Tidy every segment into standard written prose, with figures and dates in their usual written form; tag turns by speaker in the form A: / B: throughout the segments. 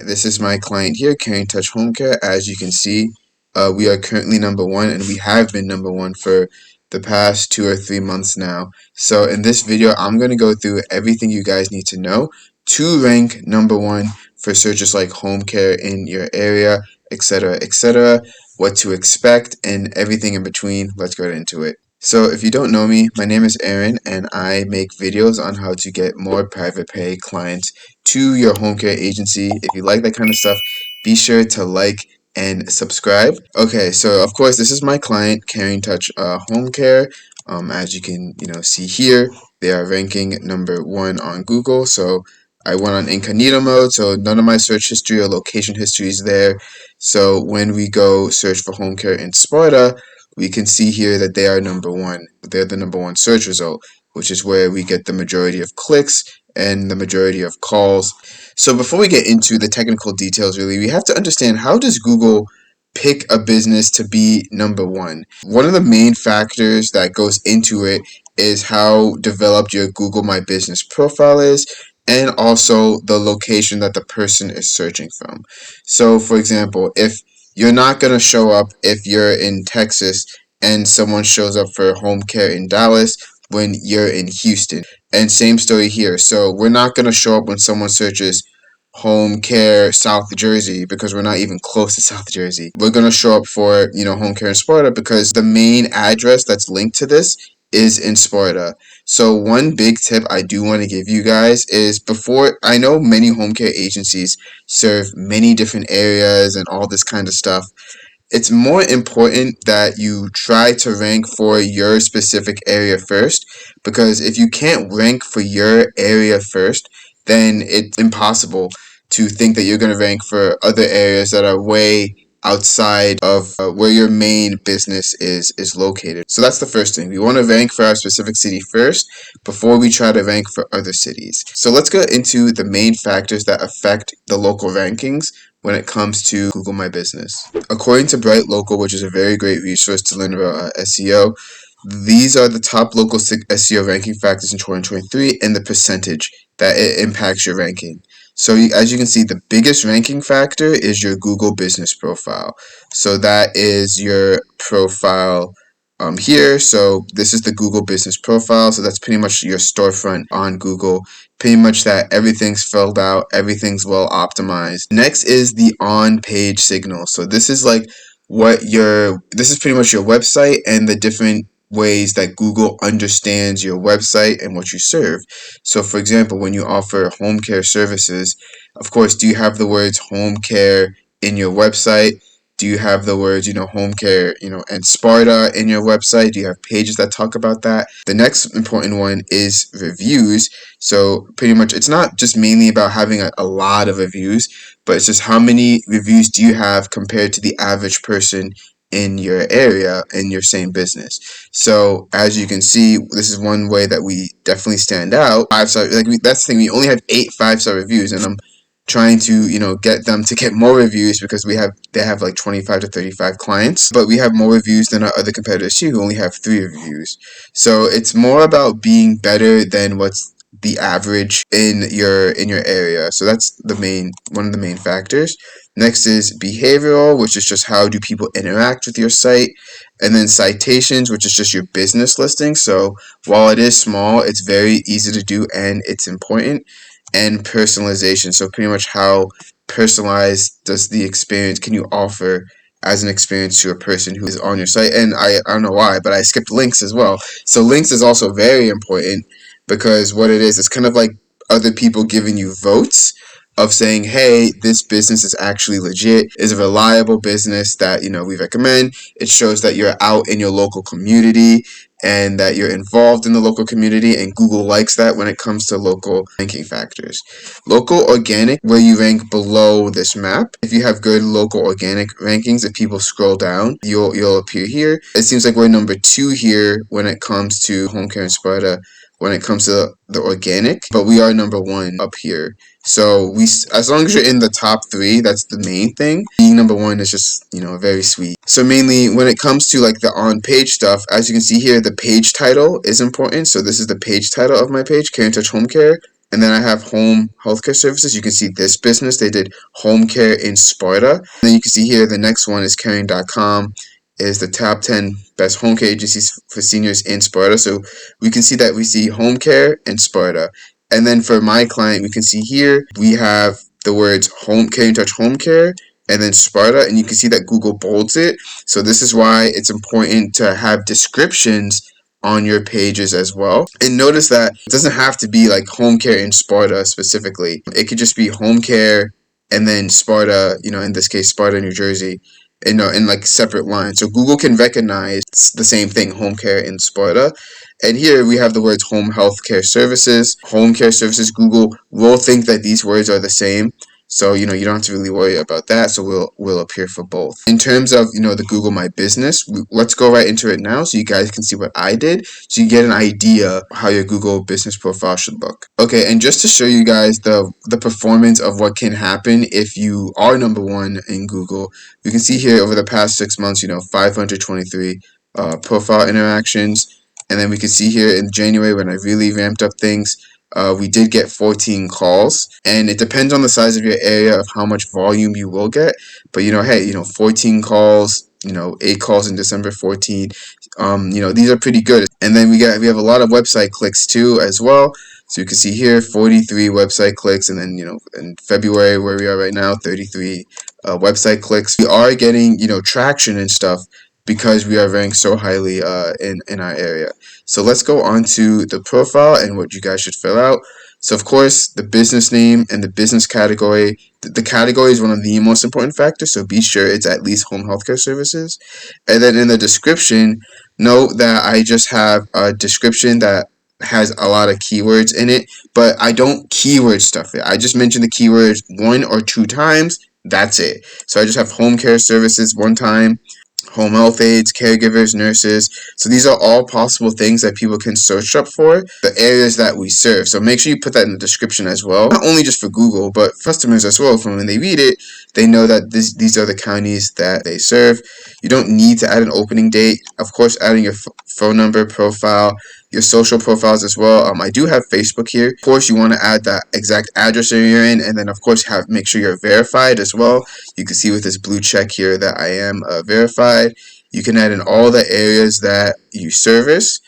A: this is my client here, Caring Touch Home Care. As you can see, we are currently #1, and we have been #1 for the past 2 or 3 months now. So in this video, I'm going to go through everything you guys need to know to rank #1 for searches like home care in your area, etc., etc., what to expect, and everything in between. Let's get into it. So if you don't know me, my name is Aaron, and I make videos on how to get more private pay clients to your home care agency. If you like that kind of stuff, be sure to like and subscribe. Okay, so of course this is my client, Caring Touch Home Care. As you can see here, they are ranking #1 on Google. So I went on incognito mode, so none of my search history or location history is there. So when we go search for home care in Sparta, we can see here that they are #1. They're the #1 search result, which is where we get the majority of clicks and the majority of calls. So before we get into the technical details, really, we have to understand, how does Google pick a business to be #1? One of the main factors that goes into it is how developed your Google My Business profile is, and also the location that the person is searching from. So for example, if you're not going to show up if you're in Texas and someone shows up for home care in Dallas when you're in Houston. And same story here. So we're not going to show up when someone searches home care South Jersey because we're not even close to South Jersey. We're going to show up for, home care in Sparta because the main address that's linked to this is in Sparta. So one big tip I do want to give you guys is, I know many home care agencies serve many different areas and all this kind of stuff. It's more important that you try to rank for your specific area first, because if you can't rank for your area first, then it's impossible to think that you're going to rank for other areas that are way outside of where your main business is located. So that's the first thing. We want to rank for our specific city first before we try to rank for other cities. So let's get into the main factors that affect the local rankings when it comes to Google My Business. According to Bright Local, which is a very great resource to learn about SEO, these are the top local SEO ranking factors in 2023 and the percentage that it impacts your ranking. So as you can see, the biggest ranking factor is your Google business profile. So that is your profile here. So this is the Google business profile. So that's pretty much your storefront on Google. Pretty much that everything's filled out, everything's well optimized. Next is the on-page signal. So this is like this is pretty much your website and the different ways that Google understands your website and what you serve. So for example, when you offer home care services, of course, do you have the words home care in your website? Do you have the words, home care, and Sparta in your website? Do you have pages that talk about that? The next important one is reviews. So pretty much it's not just mainly about having a lot of reviews, but it's just how many reviews do you have compared to the average person in your area, in your same business. So as you can see, this is one way that we definitely stand out. 5-star, that's the thing, we only have 8 5-star reviews, and I'm trying to get them to get more reviews because they have like 25 to 35 clients, but we have more reviews than our other competitors here who only have 3 reviews. So it's more about being better than what's the average in your area. So that's one of the main factors. Next is behavioral, which is just how do people interact with your site. And then citations, which is just your business listing. So while it is small, it's very easy to do and it's important. And personalization, so pretty much how personalized does the experience can you offer as an experience to a person who is on your site. And I don't know why, but I skipped links as well. So links is also very important, because what it is, it's kind of like other people giving you votes of saying, hey, this business is actually legit, is a reliable business that we recommend. It shows that you're out in your local community and that you're involved in the local community, and Google likes that when it comes to local ranking factors. Local organic, where you rank below this map. If you have good local organic rankings, if people scroll down, you'll appear here. It seems like we're #2 here when it comes to home care in Sparta, when it comes to the organic, but we are #1 up here. So as long as you're in the top 3, that's the main thing. Being #1 is just, very sweet. So mainly when it comes to like the on-page stuff, as you can see here, the page title is important. So this is the page title of my page, Caring Touch Home Care. And then I have home healthcare services. You can see this business. They did home care in Sparta. And then you can see here the next one is caring.com, is the top 10 best home care agencies for seniors in Sparta. So we can see that we see home care in Sparta. And then for my client, we can see here we have the words home care, touch home care, and then Sparta, and you can see that Google bolds it. So this is why it's important to have descriptions on your pages as well. And notice that it doesn't have to be like home care in Sparta specifically. It could just be home care and then Sparta, in this case, Sparta, New Jersey, in like separate lines. So Google can recognize the same thing, home care in Sparta. And here we have the words home health care services, home care services. Google will think that these words are the same. So, you don't have to really worry about that. So we'll appear for both. In terms of, the Google My Business, let's go right into it now so you guys can see what I did, so you get an idea how your Google business profile should look. Okay, and just to show you guys the performance of what can happen if you are number one in Google, you can see here over the past 6 months, 523 profile interactions. And then we can see here in January when I really ramped up things, we did get 14 calls, and it depends on the size of your area of how much volume you will get. But hey, 14 calls, 8 calls in December, 14. These are pretty good. And then we have a lot of website clicks too as well. So you can see here 43 website clicks, and then in February where we are right now, 33 website clicks. We are getting traction and stuff because we are ranked so highly in our area. So let's go on to the profile and what you guys should fill out. So of course, the business name and the business category. The category is one of the most important factors, so be sure it's at least home healthcare services. And then in the description, note that I just have a description that has a lot of keywords in it, but I don't keyword stuff it. I just mention the keywords 1 or 2 times. That's it. So I just have home care services 1 time, home health aides, caregivers, nurses. So these are all possible things that people can search up for, the areas that we serve. So make sure you put that in the description as well, not only just for Google, but customers as well. From when they read it, they know that these are the counties that they serve. You don't need to add an opening date. Of course, adding your phone number, profile, your social profiles as well. I do have Facebook here. Of course, you want to add that exact address that you're in, and then of course make sure you're verified as well. You can see with this blue check here that I am verified. You can add in all the areas that you service.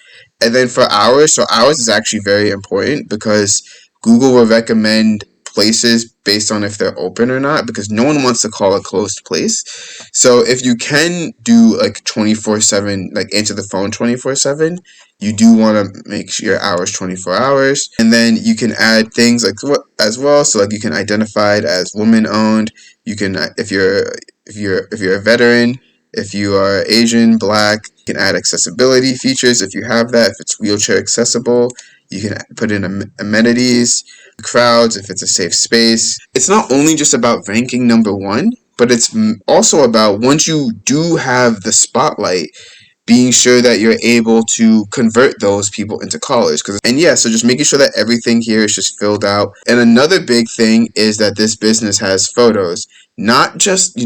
A: And then for hours, so hours is actually very important because Google will recommend places based on if they're open or not, because no one wants to call a closed place. So if you can do like 24/7, like answer the phone 24/7, you do want to make sure your hours 24 hours. And then you can add things like as well. So like you can identify it as woman owned. You can if you're a veteran, if you are Asian, Black, you can add accessibility features if you have that. If it's wheelchair accessible, you can put in amenities, crowds, if it's a safe space. It's not only just about ranking number one, but it's also about once you do have the spotlight, being sure that you're able to convert those people into callers. So just making sure that everything here is just filled out. And another big thing is that this business has photos. Not just,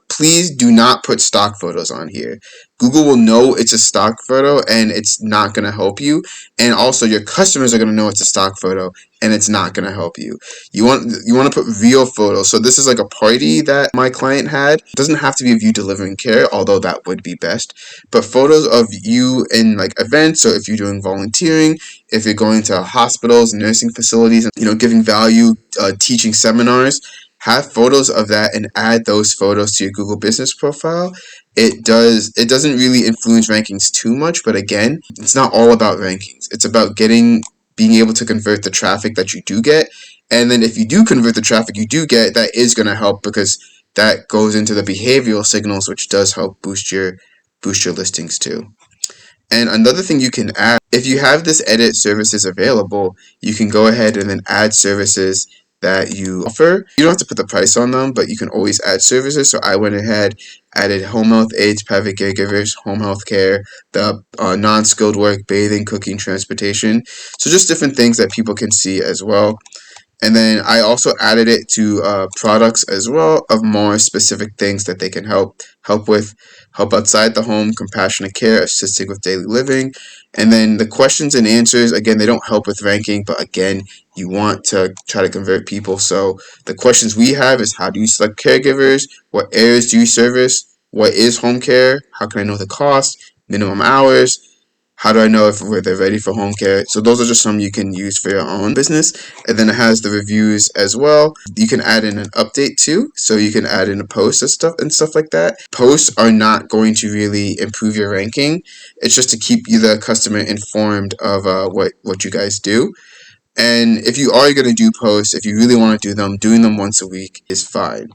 A: please do not put stock photos on here. Google will know it's a stock photo and it's not going to help you. And also your customers are going to know it's a stock photo and it's not going to help you. You want to put real photos. So this is like a party that my client had. It doesn't have to be of you delivering care, although that would be best. But photos of you in like events, so if you're doing volunteering, if you're going to hospitals, nursing facilities, and giving value, teaching seminars, have photos of that and add those photos to your Google business profile. It doesn't really influence rankings too much, but again, it's not all about rankings. It's about being able to convert the traffic that you do get. And then if you do convert the traffic you do get, that is going to help because that goes into the behavioral signals, which does help boost your listings too. And another thing you can add, if you have this edit services available, you can go ahead and then add services that you offer. You don't have to put the price on them, but you can always add services. So I went ahead, added home health aides, private caregivers, home health care, the non-skilled work, bathing, cooking, transportation. So just different things that people can see as well. And then I also added it to products as well of more specific things that they can help with, help outside the home, compassionate care, assisting with daily living. And then the questions and answers, again, they don't help with ranking, but again, you want to try to convert people. So the questions we have is, how do you select caregivers? What areas do you service? What is home care? How can I know the cost? Minimum hours? How do I know if they're ready for home care? So those are just some you can use for your own business. And then it has the reviews as well. You can add in an update too. So you can add in a post and stuff like that. Posts are not going to really improve your ranking. It's just to keep you, the customer, informed of what you guys do. And if you are going to do posts, if you really want to do them, doing them once a week is fine.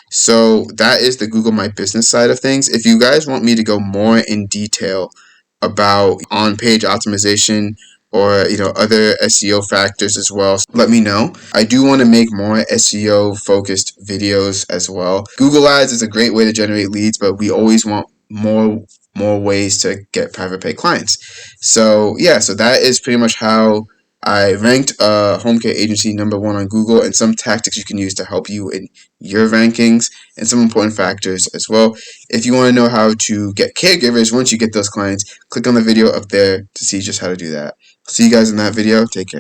A: So that is the Google My Business side of things. If you guys want me to go more in detail about on-page optimization or other SEO factors as well, let me know. I do want to make more SEO focused videos as well. Google Ads is a great way to generate leads, but we always want more ways to get private pay clients. So yeah, so that is pretty much how I ranked a home care agency #1 on Google, and some tactics you can use to help you in your rankings, and some important factors as well. If you want to know how to get caregivers once you get those clients, click on the video up there to see just how to do that. See you guys in that video. Take care.